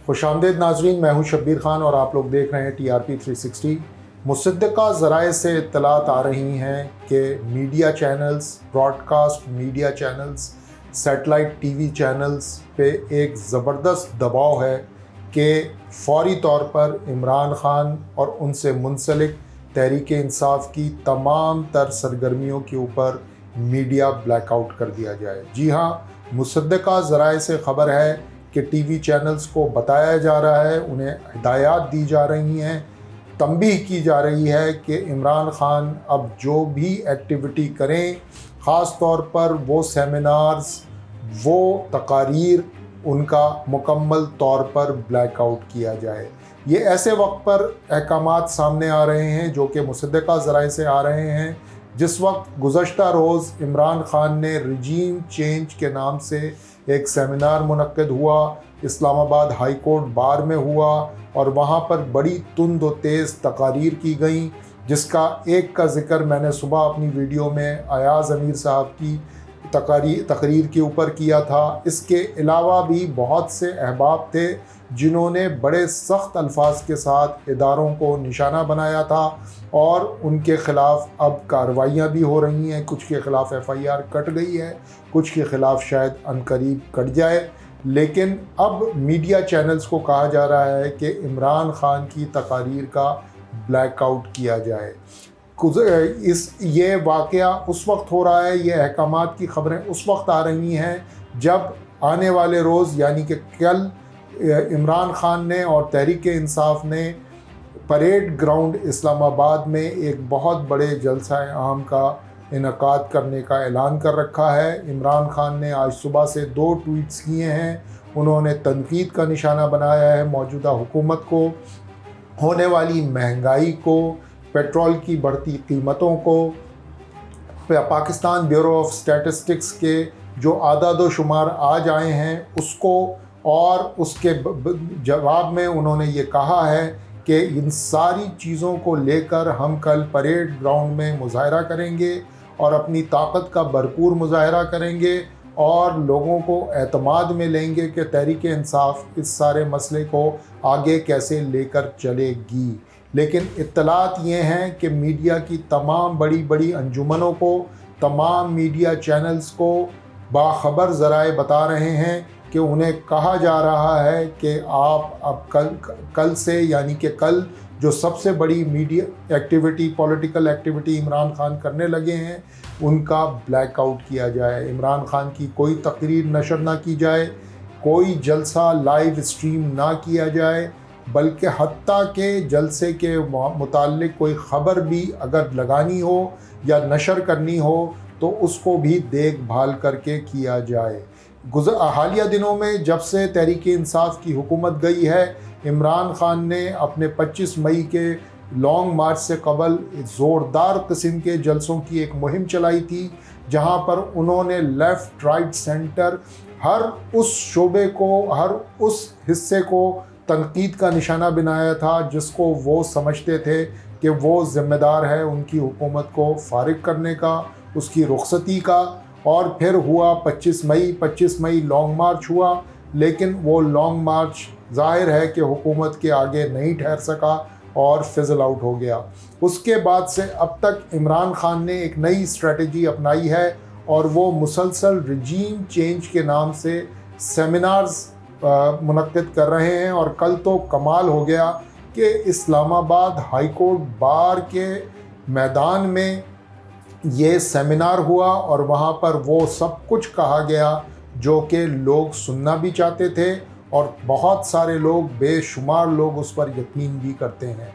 खुशामदीद नाजरीन, मैं हूं शब्बीर खान और आप लोग देख रहे हैं TRP 360। मुसद्दक़ा ज़राए से इत्तलात आ रही हैं कि media channels, broadcast media channels, satellite TV channels पे एक ज़बरदस्त दबाव है कि फ़ौरी तौर पर इमरान ख़ान और उनसे मुंसलिक तहरीक इंसाफ की तमाम तर सरगर्मियों के ऊपर मीडिया ब्लैकआउट कर दिया जाए। जी हाँ, मुसद्दक़ा ज़राए से ख़बर है कि TV चैनल्स को बताया जा रहा है, उन्हें हिदायत दी जा रही हैं, तंबीह की जा रही है कि इमरान ख़ान अब जो भी एक्टिविटी करें, ख़ास तौर पर वो सेमिनार्स, वो तकारीर, उनका मुकम्मल तौर पर ब्लैकआउट किया जाए। ये ऐसे वक्त पर अहकामात सामने आ रहे हैं जो कि मुसद्दक़ा ज़राए से आ रहे हैं, जिस वक्त गुज़श्ता रोज़ इमरान ख़ान ने रजीम चेंज के नाम से एक सेमिनार मुनक्किद हुआ, इस्लामाबाद हाई कोर्ट बार में हुआ और वहाँ पर बड़ी तुंद व तेज़ तकारीर की गई, जिसका एक का ज़िक्र मैंने सुबह अपनी वीडियो में अयाज़ अमीर साहब की तकरीर के ऊपर किया था। इसके अलावा भी बहुत से अहबाब थे जिन्होंने बड़े सख्त अल्फाज के साथ इदारों को निशाना बनाया था और उनके ख़िलाफ़ अब कार्रवाइयाँ भी हो रही हैं। कुछ के ख़िलाफ़ FIR कट गई है, कुछ के ख़िलाफ़ शायद अनकरीब कट जाए। लेकिन अब मीडिया चैनल्स को कहा जा रहा है कि इमरान ख़ान की तकारीर का ब्लैकआउट किया जाए। ये वाक़या उस वक्त हो रहा है, ये अहकामात की ख़बरें उस वक्त आ रही हैं जब आने वाले रोज़ यानी कि कल इमरान ख़ान ने और तहरीक इंसाफ ने परेड ग्राउंड इस्लामाबाद में एक बहुत बड़े जलसा आम का इनकाद करने का ऐलान कर रखा है। इमरान ख़ान ने आज सुबह से 2 ट्वीट्स किए हैं। उन्होंने तनकीद का निशाना बनाया है मौजूदा हुकूमत को, होने वाली महंगाई को, पेट्रोल की बढ़ती कीमतों को, पाकिस्तान ब्यूरो ऑफ स्टैटिस्टिक्स के जो आदाद व शुमार आज आए हैं उसको, और उसके जवाब में उन्होंने ये कहा है कि इन सारी चीज़ों को लेकर हम कल परेड ग्राउंड में मुज़ाहरा करेंगे और अपनी ताकत का भरपूर मुज़ाहरा करेंगे और लोगों को एतमाद में लेंगे कि तहरीक इंसाफ इस सारे मसले को आगे कैसे लेकर चलेगी। लेकिन इत्तलात ये हैं कि मीडिया की तमाम बड़ी बड़ी अंजुमनों को, तमाम मीडिया चैनल्स को बाखबर ज़राए बता रहे हैं कि उन्हें कहा जा रहा है कि आप अब कल से यानी कि कल जो सबसे बड़ी media activity, political activity Imran Khan करने लगे हैं, उनका ब्लैकआउट किया जाए। इमरान ख़ान की कोई तकरीर नशर ना की जाए, कोई जलसा लाइव स्ट्रीम ना किया जाए, बल्कि हत्ता के जलसे के मुताल्लिक कोई ख़बर भी अगर लगानी हो या नशर करनी हो तो उसको भी देखभाल करके किया जाए। हालिया दिनों में जब से तहरीक इंसाफ की हुकूमत गई है, इमरान ख़ान ने अपने 25 मई के लॉन्ग मार्च से कबल ज़ोरदार किस्म के जलसों की एक मुहिम चलाई थी, जहां पर उन्होंने लेफ़्ट, राइट, सेंटर हर उस शोबे को, हर उस हिस्से को तनकीद का निशाना बनाया था जिसको वो समझते थे कि वो ज़िम्मेदार है उनकी हुकूमत को फ़ारिग करने का, उसकी रुखसती का। और फिर हुआ 25 मई लॉन्ग मार्च हुआ, लेकिन वो लॉन्ग मार्च ज़ाहिर है कि हुकूमत के आगे नहीं ठहर सका और फिज़ल आउट हो गया। उसके बाद से अब तक इमरान ख़ान ने एक नई स्ट्रेटजी अपनाई है और वो मुसलसल रजीम चेंज के नाम से सेमिनार्स मुनक्किद कर रहे हैं। और कल तो कमाल हो गया कि इस्लामाबाद हाई कोर्ट बार के मैदान में ये सेमिनार हुआ और वहाँ पर वो सब कुछ कहा गया जो कि लोग सुनना भी चाहते थे और बहुत सारे लोग, बेशुमार लोग उस पर यकीन भी करते हैं।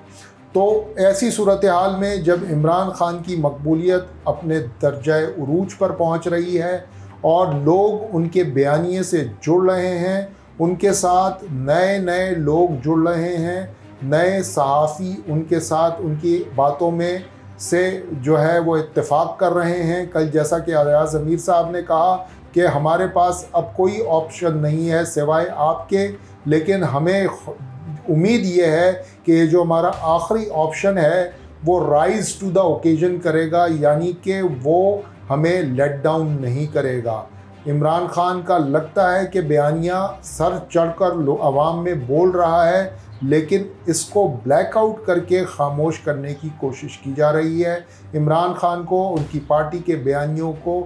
तो ऐसी सूरत हाल में जब इमरान ख़ान की मकबूलियत अपने दर्जा उरूज पर पहुँच रही है और लोग उनके बयानिए से जुड़ रहे हैं, उनके साथ नए नए लोग जुड़ रहे हैं, नए सहाफ़ी उनके साथ उनकी बातों में से जो है वो इत्तेफाक कर रहे हैं। कल जैसा कि अयाज़ अमीर साहब ने कहा कि हमारे पास अब कोई ऑप्शन नहीं है सिवाय आपके, लेकिन हमें उम्मीद ये है कि ये जो हमारा आखिरी ऑप्शन है वो राइज़ टू द ओकेजन करेगा, यानी कि वो हमें लेट डाउन नहीं करेगा। عمران خان کا لگتا ہے کہ بیانیہ سر چڑھ کر عوام میں بول رہا ہے، لیکن اس کو بلیک آؤٹ کر کے خاموش کرنے کی کوشش کی جا رہی ہے۔ عمران خان کو، ان کی پارٹی کے بیانیوں کو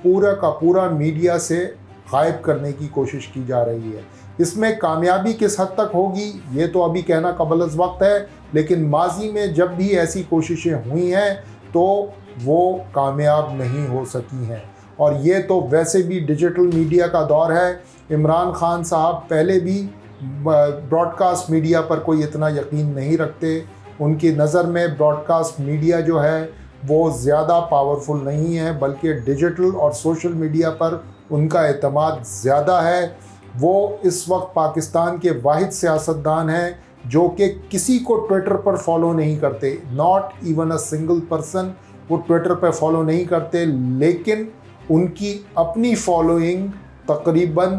پورا کا پورا میڈیا سے غائب کرنے کی کوشش کی جا رہی ہے۔ اس میں کامیابی کس حد تک ہوگی یہ تو ابھی کہنا قبل از وقت ہے، لیکن ماضی میں جب بھی ایسی کوششیں ہوئی ہیں تو وہ کامیاب نہیں ہو سکی ہیں، اور یہ تو ویسے بھی ڈیجیٹل میڈیا کا دور ہے۔ عمران خان صاحب پہلے بھی براڈ کاسٹ میڈیا پر کوئی اتنا یقین نہیں رکھتے، ان کی نظر میں براڈ کاسٹ میڈیا جو ہے وہ زیادہ پاورفل نہیں ہے، بلکہ ڈیجیٹل اور سوشل میڈیا پر ان کا اعتماد زیادہ ہے۔ وہ اس وقت پاکستان کے واحد سیاستدان ہیں جو کہ کسی کو ٹویٹر پر فالو نہیں کرتے، not even a single person وہ ٹویٹر پہ فالو نہیں کرتے، لیکن ان کی اپنی فالوئنگ تقریباً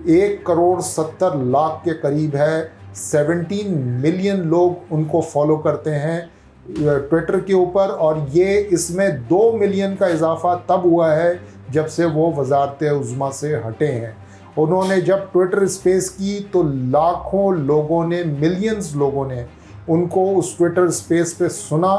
1.70 کروڑ کے قریب ہے۔ 17 ملین لوگ ان کو فالو کرتے ہیں ٹویٹر کے اوپر، اور یہ اس میں 2 ملین کا اضافہ تب ہوا ہے جب سے وہ وزارت عظمیٰ سے ہٹے ہیں۔ انہوں نے جب ٹویٹر اسپیس کی تو لاکھوں لوگوں نے، ملینز لوگوں نے ان کو اس ٹویٹر اسپیس پہ سنا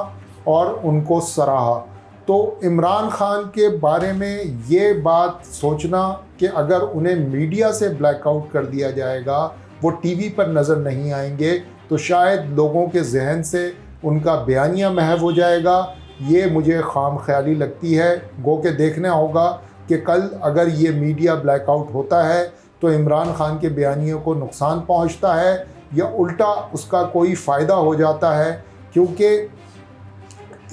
اور ان کو سراہا۔ تو عمران خان کے بارے میں یہ بات سوچنا کہ اگر انہیں میڈیا سے بلیک آؤٹ کر دیا جائے گا، وہ ٹی وی پر نظر نہیں آئیں گے، تو شاید لوگوں کے ذہن سے ان کا بیانیہ محو ہو جائے گا، یہ مجھے خام خیالی لگتی ہے۔ گو کہ دیکھنا ہوگا کہ کل اگر یہ میڈیا بلیک آؤٹ ہوتا ہے تو عمران خان کے بیانیوں کو نقصان پہنچتا ہے یا الٹا اس کا کوئی فائدہ ہو جاتا ہے، کیونکہ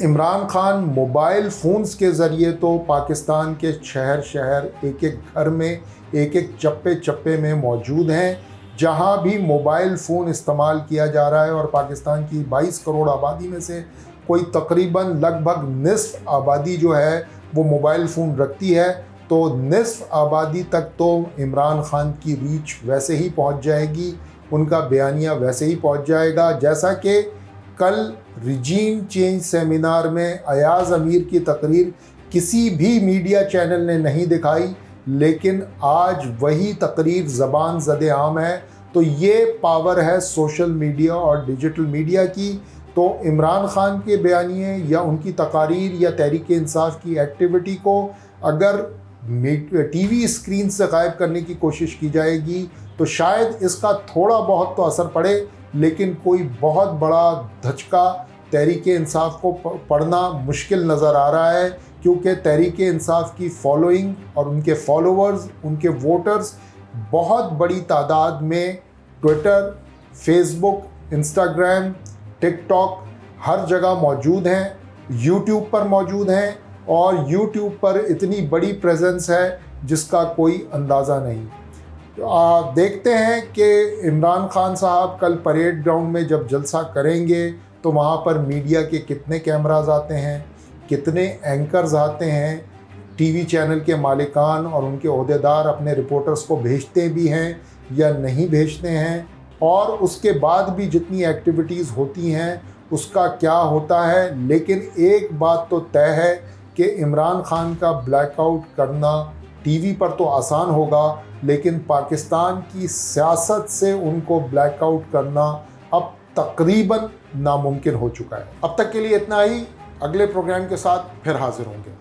عمران خان موبائل فونز کے ذریعے تو پاکستان کے شہر شہر، ایک ایک گھر میں، ایک ایک چپے چپے میں موجود ہیں۔ جہاں بھی موبائل فون استعمال کیا جا رہا ہے، اور پاکستان کی 22 کروڑ آبادی میں سے کوئی تقریباً لگ بھگ نصف آبادی جو ہے وہ موبائل فون رکھتی ہے، تو نصف آبادی تک تو عمران خان کی ریچ ویسے ہی پہنچ جائے گی، ان کا بیانیہ ویسے ہی پہنچ جائے گا۔ جیسا کہ کل ریجیم چینج سیمینار میں ایاز امیر کی تقریر کسی بھی میڈیا چینل نے نہیں دکھائی، لیکن آج وہی تقریر زبان زد عام ہے۔ تو یہ پاور ہے سوشل میڈیا اور ڈیجیٹل میڈیا کی۔ تو عمران خان کے بیانیے یا ان کی تقاریر یا تحریک انصاف کی ایکٹیویٹی کو اگر ٹی وی اسکرین سے غائب کرنے کی کوشش کی جائے گی تو شاید اس کا تھوڑا بہت تو اثر پڑے، لیکن کوئی بہت بڑا دھچکا تحریک انصاف کو پڑنا مشکل نظر آ رہا ہے، کیونکہ تحریک انصاف کی فالوئنگ اور ان کے فالوورز، ان کے ووٹرز بہت بڑی تعداد میں ٹویٹر، فیس بک، انسٹاگرام، ٹک ٹاک ہر جگہ موجود ہیں، یوٹیوب پر موجود ہیں، اور یوٹیوب پر اتنی بڑی پریزنس ہے جس کا کوئی اندازہ نہیں۔ دیکھتے ہیں کہ عمران خان صاحب کل پریڈ گراؤنڈ میں جب جلسہ کریں گے تو وہاں پر میڈیا کے کتنے کیمراز آتے ہیں، کتنے اینکرز آتے ہیں، ٹی وی چینل کے مالکان اور ان کے عہدیدار اپنے رپورٹرز کو بھیجتے بھی ہیں یا نہیں بھیجتے ہیں، اور اس کے بعد بھی جتنی ایکٹیویٹیز ہوتی ہیں اس کا کیا ہوتا ہے۔ لیکن ایک بات تو طے ہے کہ عمران خان کا بلیک آؤٹ کرنا ٹی وی پر تو آسان ہوگا، لیکن پاکستان کی سیاست سے ان کو بلیک آؤٹ کرنا اب تقریباً ناممکن ہو چکا ہے۔ اب تک کے لیے اتنا ہی، اگلے پروگرام کے ساتھ پھر حاضر ہوں گے۔